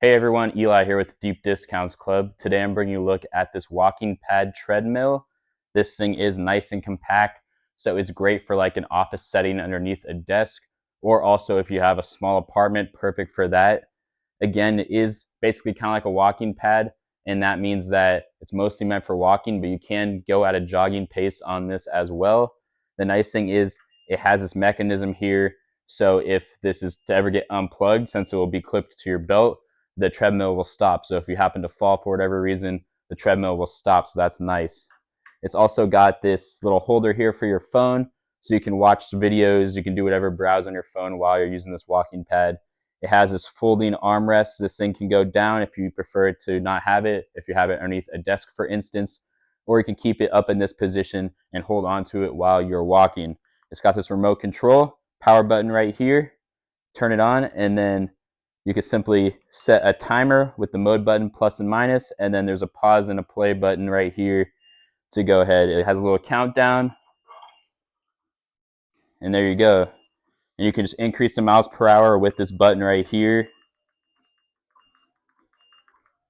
Hey everyone, Eli here with the Deep Discounts Club. Today I'm bringing you a look at this walking pad treadmill. This thing is nice and compact, so it's great for like an office setting underneath a desk, or also if you have a small apartment, perfect for that. Again, it is basically kind of like a walking pad, and that means that it's mostly meant for walking, but you can go at a jogging pace on this as well. The nice thing is it has this mechanism here, so if this is to ever get unplugged, since it will be clipped to your belt, the treadmill will stop. So if you happen to fall for whatever reason, the treadmill will stop. So that's nice. It's also got this little holder here for your phone, so you can watch videos, you can do whatever, browse on your phone while you're using this walking pad. It has this folding armrest. This thing can go down if you prefer to not have it, if you have it underneath a desk, for instance, or you can keep it up in this position and hold on to it while you're walking. It's got this remote control, power button right here, turn it on, and then you can simply set a timer with the mode button plus and minus, and then there's a pause and a play button right here to go ahead. It has a little countdown, and there you go. And you can just increase the miles per hour with this button right here.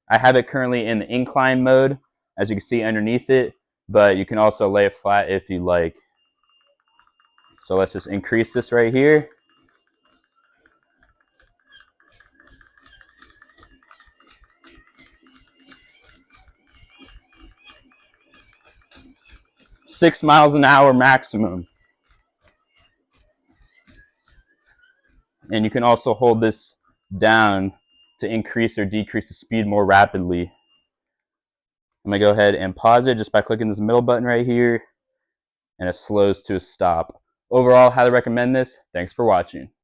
I have it currently in the incline mode, as you can see underneath it, but you can also lay it flat if you like. So let's just increase this right here. Six miles an hour maximum. And you can also hold this down to increase or decrease the speed more rapidly. I'm going to go ahead and pause it just by clicking this middle button right here, and it slows to a stop. Overall, highly recommend this. Thanks for watching.